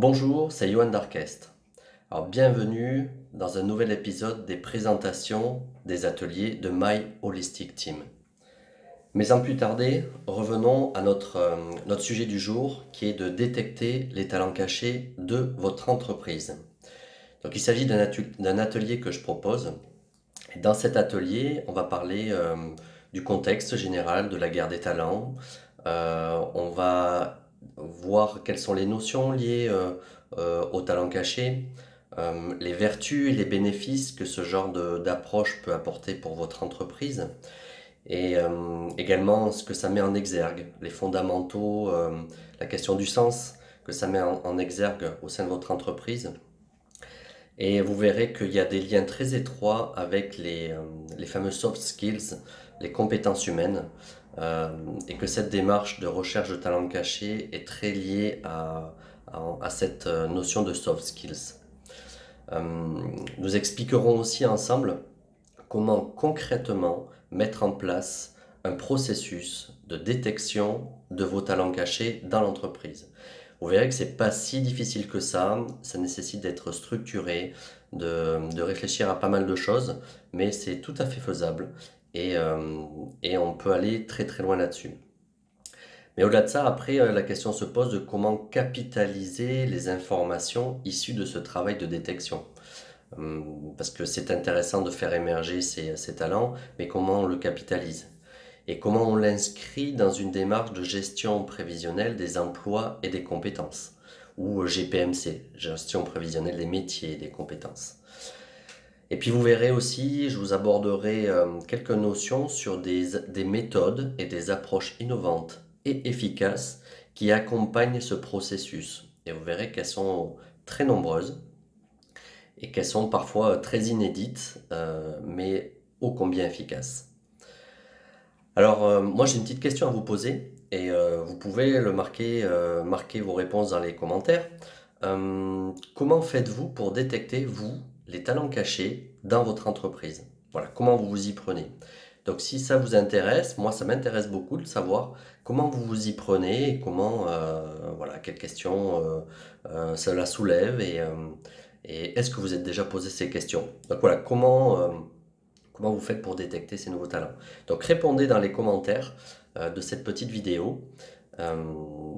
Bonjour, c'est Johan d'Arquest. Alors bienvenue dans un nouvel épisode des présentations des ateliers de My Holistic Team. Mais sans plus tarder, revenons à notre sujet du jour qui est de détecter les talents cachés de votre entreprise. Donc il s'agit d'un atelier que je propose. Et dans cet atelier, on va parler du contexte général de la guerre des talents. On va voir quelles sont les notions liées aux talents cachés, les vertus et les bénéfices que ce genre d'approche peut apporter pour votre entreprise, et également ce que ça met en exergue, les fondamentaux, la question du sens que ça met en exergue au sein de votre entreprise. Et vous verrez qu'il y a des liens très étroits avec les fameux soft skills, les compétences humaines, et que cette démarche de recherche de talents cachés est très liée à cette notion de soft skills. Nous expliquerons aussi ensemble comment concrètement mettre en place un processus de détection de vos talents cachés dans l'entreprise. Vous verrez que c'est pas si difficile que ça nécessite d'être structuré, de réfléchir à pas mal de choses, mais c'est tout à fait faisable et on peut aller très très loin là-dessus. Mais au-delà de ça, après, la question se pose de comment capitaliser les informations issues de ce travail de détection. Parce que c'est intéressant de faire émerger ces talents, mais comment on le capitalise? Et comment on l'inscrit dans une démarche de gestion prévisionnelle des emplois et des compétences, ou GPMC, gestion prévisionnelle des métiers et des compétences. Et puis vous verrez aussi, je vous aborderai quelques notions sur des méthodes et des approches innovantes et efficaces qui accompagnent ce processus. Et vous verrez qu'elles sont très nombreuses et qu'elles sont parfois très inédites, mais ô combien efficaces. Alors, moi j'ai une petite question à vous poser et vous pouvez marquer vos réponses dans les commentaires. Comment faites-vous pour détecter, vous, les talents cachés dans votre entreprise? Voilà, comment vous vous y prenez? Donc si ça vous intéresse, moi ça m'intéresse beaucoup de savoir comment vous vous y prenez et comment, voilà, quelles questions cela soulève et est-ce que vous êtes déjà posé ces questions? Donc voilà, comment vous faites pour détecter ces nouveaux talents? Donc répondez dans les commentaires de cette petite vidéo.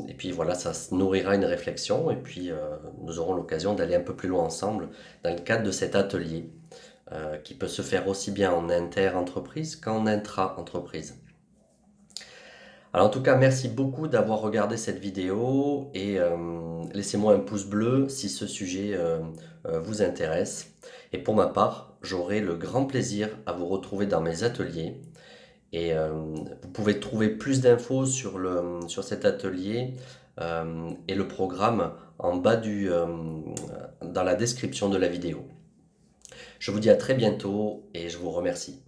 Et puis voilà, ça se nourrira une réflexion et puis nous aurons l'occasion d'aller un peu plus loin ensemble dans le cadre de cet atelier qui peut se faire aussi bien en inter-entreprise qu'en intra-entreprise. Alors en tout cas, merci beaucoup d'avoir regardé cette vidéo et laissez-moi un pouce bleu si ce sujet vous intéresse. Et pour ma part, j'aurai le grand plaisir à vous retrouver dans mes ateliers. Et vous pouvez trouver plus d'infos sur cet atelier et le programme en bas dans la description de la vidéo. Je vous dis à très bientôt et je vous remercie.